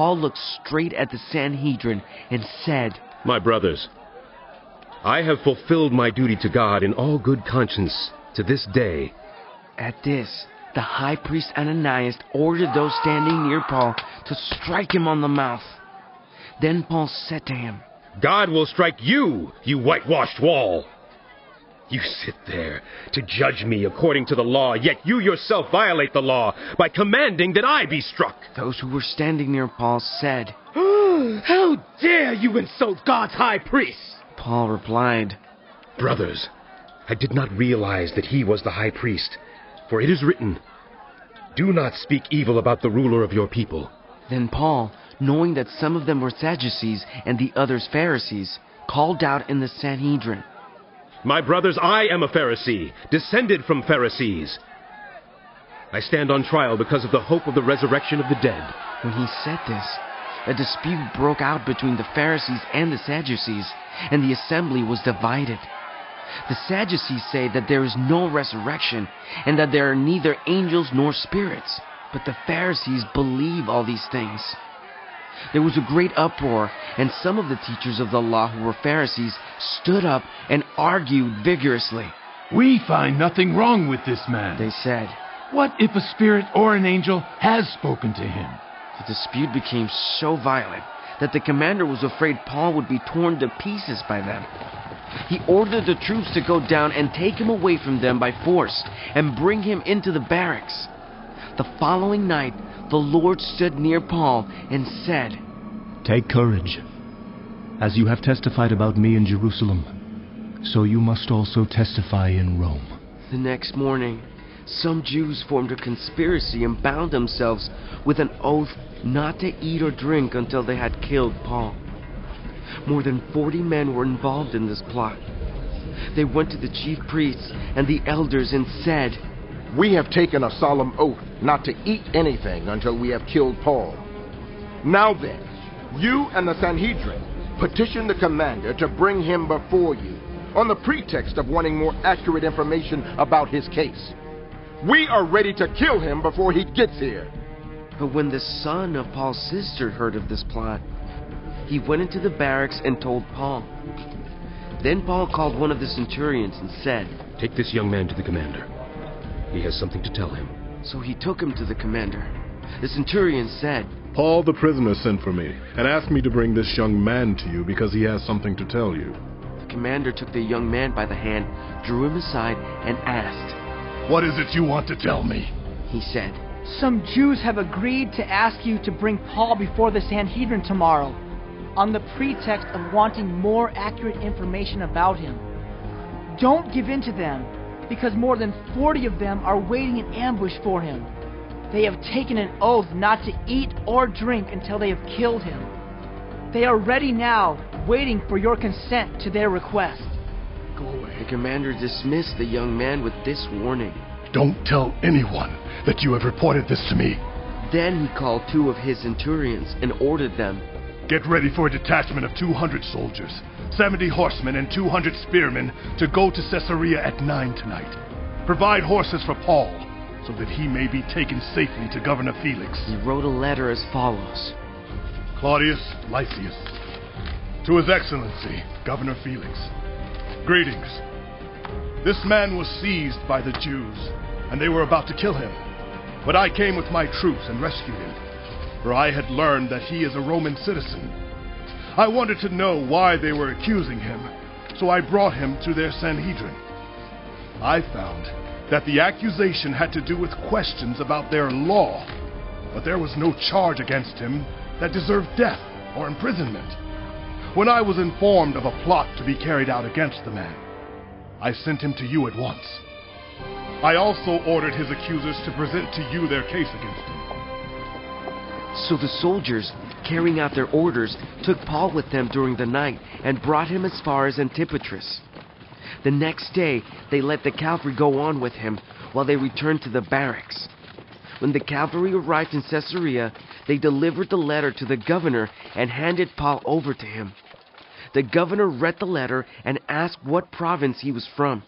Paul looked straight at the Sanhedrin and said, "My brothers, I have fulfilled my duty to God in all good conscience to this day." At this, the high priest Ananias ordered those standing near Paul to strike him on the mouth. Then Paul said to him, "God will strike you, you whitewashed wall. You sit there to judge me according to the law, yet you yourself violate the law by commanding that I be struck." Those who were standing near Paul said, "How dare you insult God's high priest?" Paul replied, "Brothers, I did not realize that he was the high priest, for it is written, 'Do not speak evil about the ruler of your people.'" Then Paul, knowing that some of them were Sadducees and the others Pharisees, called out in the Sanhedrin, "My brothers, I am a Pharisee, descended from Pharisees. I stand on trial because of the hope of the resurrection of the dead." When he said this, a dispute broke out between the Pharisees and the Sadducees, and the assembly was divided. The Sadducees say that there is no resurrection, and that there are neither angels nor spirits, but the Pharisees believe all these things. There was a great uproar, and some of the teachers of the law who were Pharisees stood up and argued vigorously. "We find nothing wrong with this man," they said. "What if a spirit or an angel has spoken to him?" The dispute became so violent that the commander was afraid Paul would be torn to pieces by them. He ordered the troops to go down and take him away from them by force and bring him into the barracks. The following night, the Lord stood near Paul and said, "Take courage. As you have testified about me in Jerusalem, so you must also testify in Rome." The next morning, some Jews formed a conspiracy and bound themselves with an oath not to eat or drink until they had killed Paul. More than 40 men were involved in this plot. They went to the chief priests and the elders and said, "We have taken a solemn oath not to eat anything until we have killed Paul. Now then, you and the Sanhedrin petition the commander to bring him before you on the pretext of wanting more accurate information about his case. We are ready to kill him before he gets here." But when the son of Paul's sister heard of this plot, he went into the barracks and told Paul. Then Paul called one of the centurions and said, "Take this young man to the commander. He has something to tell him." So he took him to the commander. The centurion said, "Paul the prisoner sent for me and asked me to bring this young man to you because he has something to tell you." The commander took the young man by the hand, drew him aside, and asked, "What is it you want to tell me?" He said, "Some Jews have agreed to ask you to bring Paul before the Sanhedrin tomorrow, on the pretext of wanting more accurate information about him. Don't give in to them, because more than 40 of them are waiting in ambush for him. They have taken an oath not to eat or drink until they have killed him. They are ready now, waiting for your consent to their request." "Go away." The commander dismissed the young man with this warning, "Don't tell anyone that you have reported this to me." Then he called 2 of his centurions and ordered them, "Get ready for a detachment of 200 soldiers, 70 horsemen and 200 spearmen to go to Caesarea at 9 tonight. Provide horses for Paul, so that he may be taken safely to Governor Felix." He wrote a letter as follows. "Claudius Lysias, to His Excellency, Governor Felix. Greetings. This man was seized by the Jews, and they were about to kill him. But I came with my troops and rescued him, for I had learned that he is a Roman citizen. I wanted to know why they were accusing him, so I brought him to their Sanhedrin. I found that the accusation had to do with questions about their law, but there was no charge against him that deserved death or imprisonment. When I was informed of a plot to be carried out against the man, I sent him to you at once. I also ordered his accusers to present to you their case against him." So the soldiers, carrying out their orders, took Paul with them during the night and brought him as far as Antipatris. The next day, they let the cavalry go on with him while they returned to the barracks. When the cavalry arrived in Caesarea, they delivered the letter to the governor and handed Paul over to him. The governor read the letter and asked what province he was from.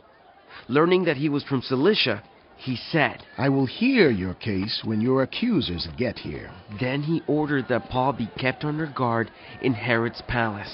Learning that he was from Cilicia, He said, I will hear your case when your accusers get here. Then he ordered that Paul be kept under guard in Herod's palace.